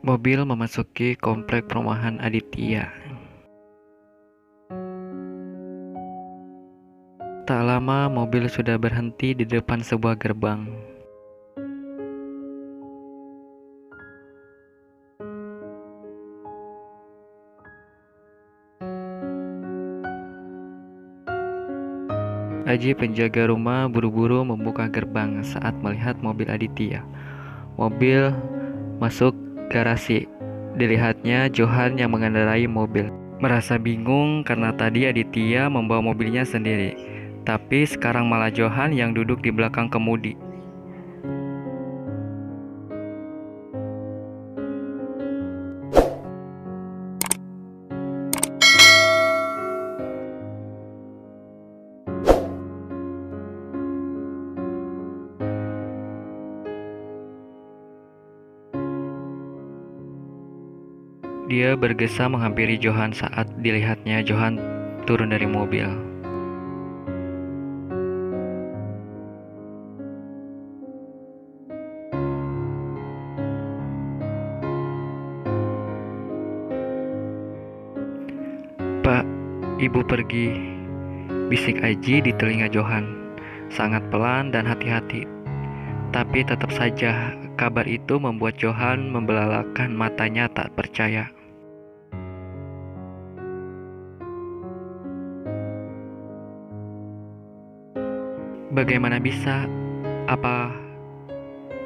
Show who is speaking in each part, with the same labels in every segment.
Speaker 1: Mobil memasuki komplek perumahan Aditya. Tak lama mobil sudah berhenti di depan sebuah gerbang. Aji penjaga rumah buru-buru membuka gerbang saat melihat mobil Aditya. Mobil masuk garasi. Dilihatnya Johan yang mengendarai mobil. Merasa bingung karena tadi Aditya membawa mobilnya sendiri. Tapi sekarang malah Johan yang duduk di belakang kemudi. Dia bergesa menghampiri Johan saat dilihatnya Johan turun dari mobil. "Pak, Ibu pergi," bisik Aji di telinga Johan, sangat pelan dan hati-hati. Tapi tetap saja kabar itu membuat Johan membelalakan matanya tak percaya. "Bagaimana bisa? Apa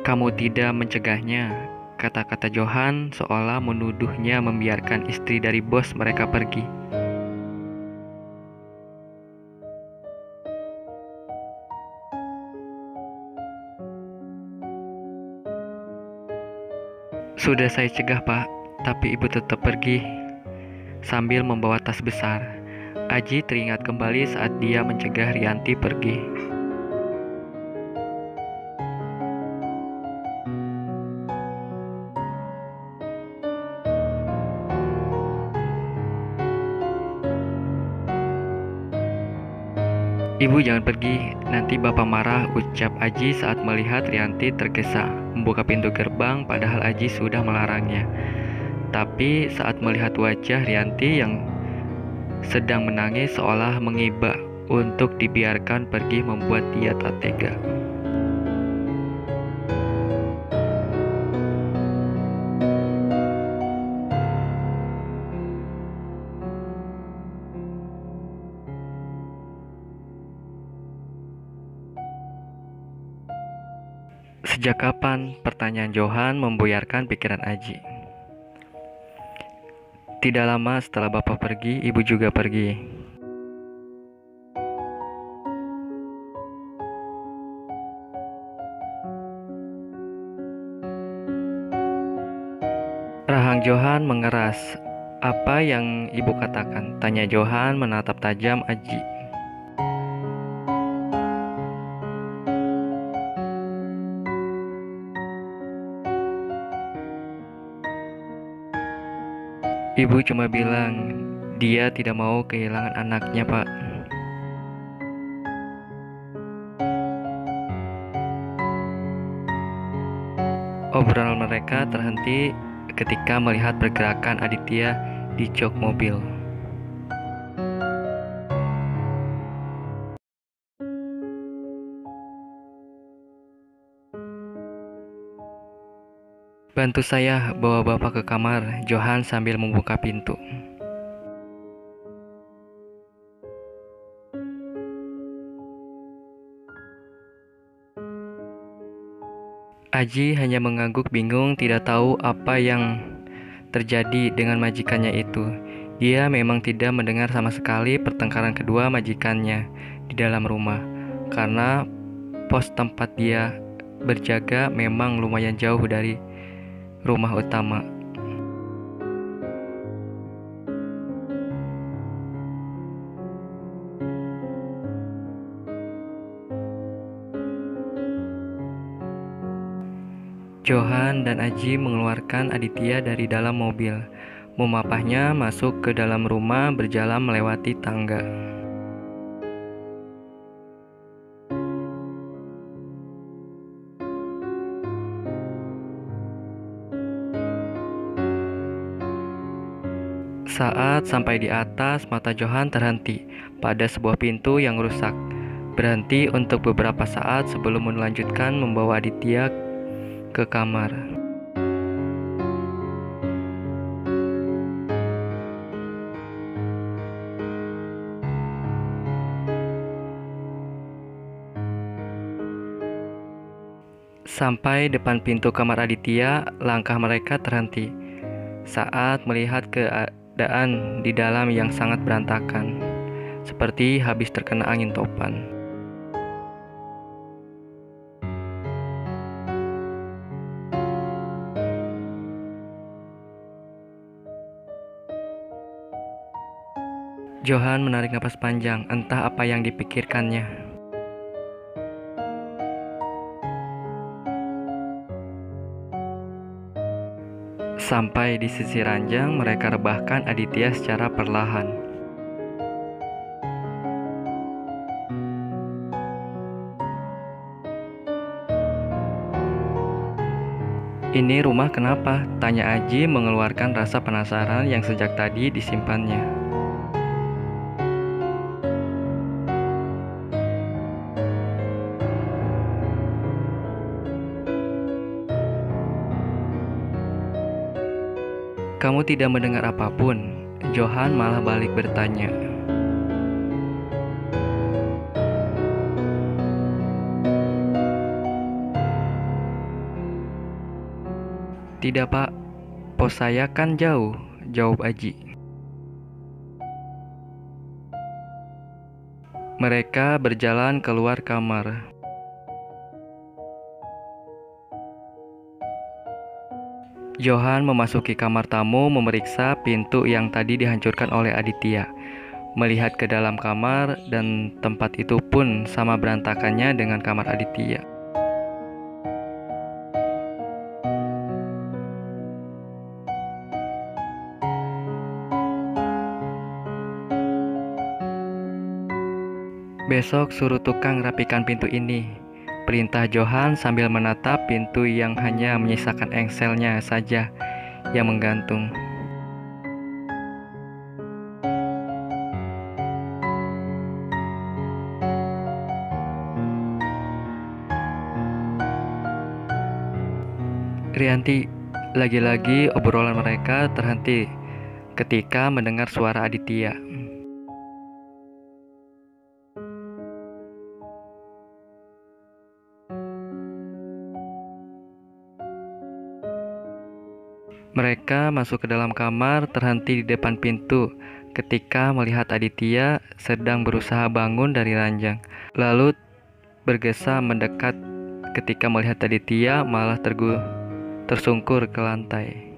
Speaker 1: kamu tidak mencegahnya?" Kata-kata Johan seolah menuduhnya membiarkan istri dari bos mereka pergi. "Sudah saya cegah, Pak, tapi ibu tetap pergi," sambil membawa tas besar. Aji teringat kembali saat dia mencegah Rianti pergi. "Ibu jangan pergi, nanti bapak marah," ucap Aji saat melihat Rianti tergesa membuka pintu gerbang padahal Aji sudah melarangnya. Tapi saat melihat wajah Rianti yang sedang menangis seolah mengiba untuk dibiarkan pergi membuat dia tak tega. "Sejak kapan?" pertanyaan Johan membuyarkan pikiran Aji. "Tidak lama setelah bapak pergi, ibu juga pergi." Rahang Johan mengeras. "Apa yang ibu katakan?" tanya Johan menatap tajam Aji. "Ibu cuma bilang dia tidak mau kehilangan anaknya, Pak." Obrolan mereka terhenti ketika melihat pergerakan Aditya di jok mobil. "Bantu saya bawa bapak ke kamar," Johan sambil membuka pintu. Aji hanya mengangguk bingung, tidak tahu apa yang terjadi dengan majikannya itu. Dia memang tidak mendengar sama sekali pertengkaran kedua majikannya di dalam rumah, karena pos tempat dia berjaga memang lumayan jauh dari rumah utama. Johan dan Aji mengeluarkan Aditya dari dalam mobil, memapahnya masuk ke dalam rumah berjalan melewati tangga. Saat sampai di atas, mata Johan terhenti pada sebuah pintu yang rusak. Berhenti untuk beberapa saat sebelum melanjutkan membawa Aditya ke kamar. Sampai depan pintu kamar Aditya, langkah mereka terhenti saat melihat keadaan di dalam yang sangat berantakan, seperti habis terkena angin topan. Johan menarik napas panjang, entah apa yang dipikirkannya. Sampai di sisi ranjang, mereka rebahkan Aditya secara perlahan. "Ini rumah kenapa?" tanya Aji mengeluarkan rasa penasaran yang sejak tadi disimpannya. "Kamu tidak mendengar apapun?" Johan malah balik bertanya. "Tidak, Pak. Pos saya kan jauh," jawab Aji. Mereka berjalan keluar kamar. Johan memasuki kamar tamu, memeriksa pintu yang tadi dihancurkan oleh Aditya. Melihat ke dalam kamar, dan tempat itu pun sama berantakannya dengan kamar Aditya. "Besok suruh tukang rapikan pintu ini," perintah Johan sambil menatap pintu yang hanya menyisakan engselnya saja yang menggantung. "Rianti," lagi-lagi obrolan mereka terhenti ketika mendengar suara Aditya. Mereka masuk ke dalam kamar, terhenti di depan pintu ketika melihat Aditya sedang berusaha bangun dari ranjang. Lalu bergesa mendekat ketika melihat Aditya malah tersungkur ke lantai.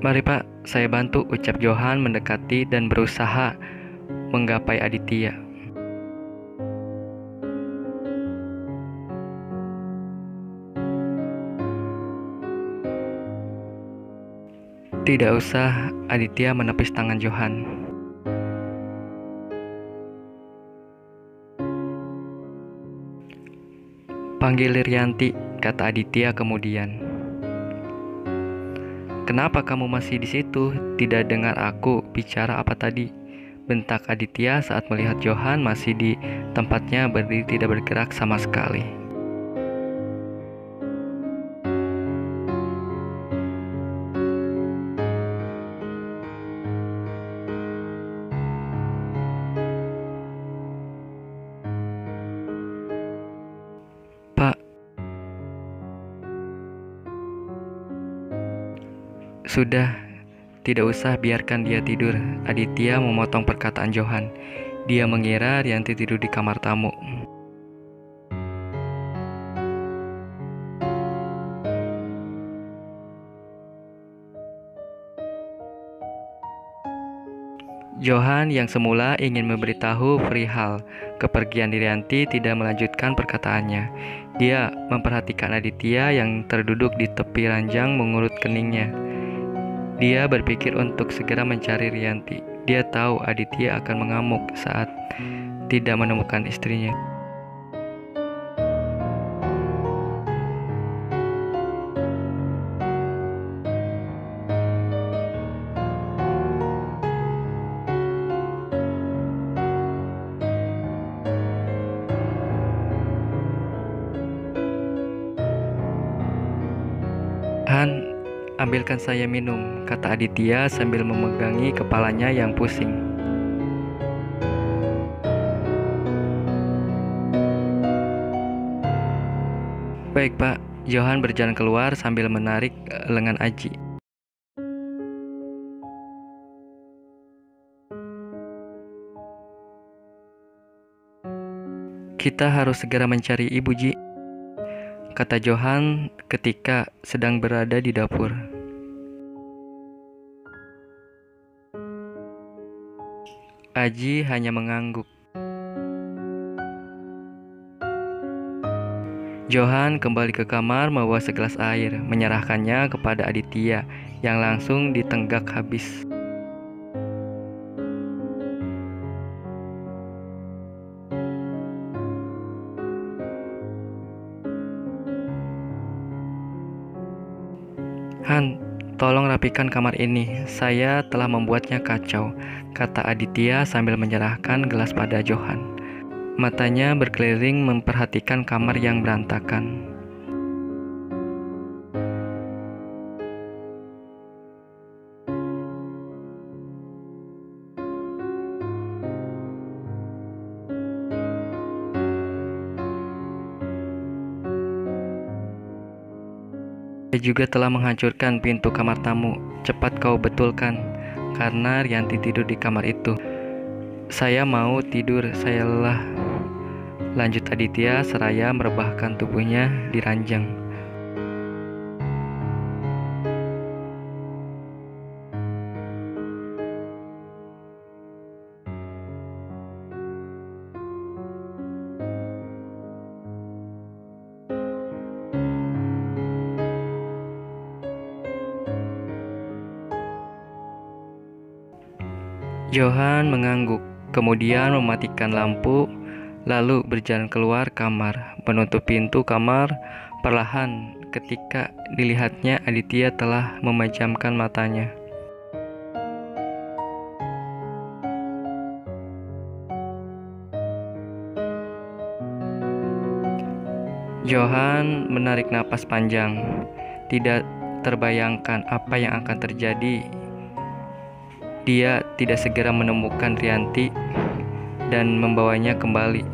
Speaker 1: "Mari Pak, saya bantu," ucap Johan mendekati dan berusaha menggapai Aditya. "Tidak usah," Aditya menepis tangan Johan. "Panggil Rianti," kata Aditya kemudian. "Kenapa kamu masih di situ? Tidak dengar aku bicara apa tadi?" bentak Aditya saat melihat Johan masih di tempatnya berdiri tidak bergerak sama sekali. "Pak." "Sudah, tidak usah, biarkan dia tidur," Aditya memotong perkataan Johan. Dia mengira Rianti tidur di kamar tamu. Johan yang semula ingin memberitahu perihal kepergian Rianti tidak melanjutkan perkataannya. Dia memperhatikan Aditya yang terduduk di tepi ranjang mengurut keningnya. Dia berpikir untuk segera mencari Rianti. Dia tahu Aditya akan mengamuk saat tidak menemukan istrinya. Han, ambilkan saya minum, kata Aditya sambil memegangi kepalanya yang pusing. Baik Pak, Johan berjalan keluar sambil menarik lengan Aji. Kita harus segera mencari Ibu Ji, kata Johan ketika sedang berada di dapur. Aji hanya mengangguk. Johan kembali ke kamar membawa segelas air, menyerahkannya kepada Aditya yang langsung ditenggak habis. Han, tolong rapikan kamar ini. Saya telah membuatnya kacau, kata Aditya sambil menyerahkan gelas pada Johan. Matanya berkeliling memperhatikan kamar yang berantakan. Saya juga telah menghancurkan pintu kamar tamu. Cepat kau betulkan, karena Rianti tidur di kamar itu. Saya mau tidur, saya lelah, lanjut Aditya seraya merebahkan tubuhnya di ranjang. Johan mengangguk, kemudian mematikan lampu, lalu berjalan keluar kamar, menutup pintu kamar perlahan ketika dilihatnya Aditya telah memejamkan matanya. Johan menarik napas panjang. Tidak terbayangkan apa yang akan terjadi. Dia tidak segera menemukan Rianti dan membawanya kembali.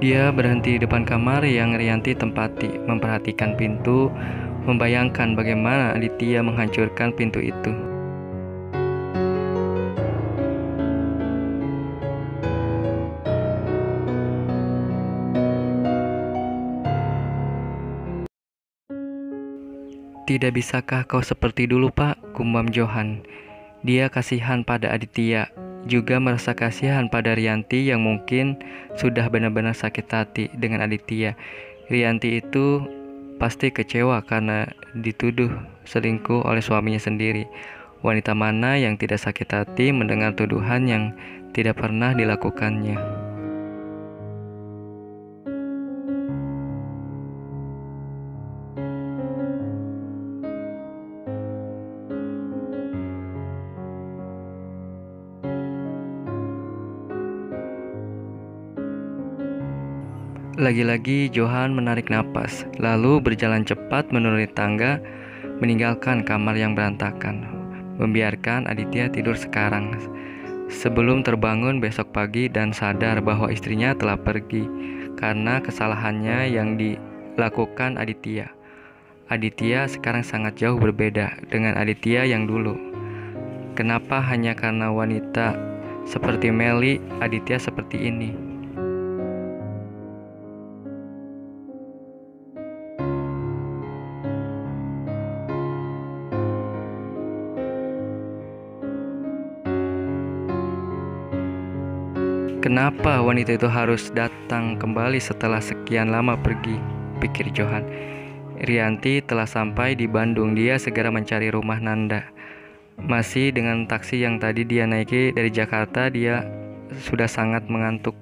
Speaker 1: Dia berhenti di depan kamar yang Rianti tempati, memperhatikan pintu, membayangkan bagaimana Aditya menghancurkan pintu itu. Tidak bisakah kau seperti dulu, Pak? Gumam Johan. Dia kasihan pada Aditya, juga merasa kasihan pada Rianti yang mungkin sudah benar-benar sakit hati dengan Aditya. Rianti itu pasti kecewa karena dituduh selingkuh oleh suaminya sendiri. Wanita mana yang tidak sakit hati mendengar tuduhan yang tidak pernah dilakukannya? Lagi-lagi Johan menarik napas, lalu berjalan cepat menuruni tangga, meninggalkan kamar yang berantakan, membiarkan Aditya tidur sekarang, sebelum terbangun besok pagi dan sadar bahwa istrinya telah pergi karena kesalahannya yang dilakukan Aditya. Aditya sekarang sangat jauh berbeda dengan Aditya yang dulu. Kenapa hanya karena wanita seperti Melly, Aditya seperti ini? Kenapa wanita itu harus datang kembali setelah sekian lama pergi, pikir Johan. Rianti telah sampai di Bandung. Dia segera mencari rumah Nanda. Masih dengan taksi yang tadi dia naiki dari Jakarta, dia sudah sangat mengantuk.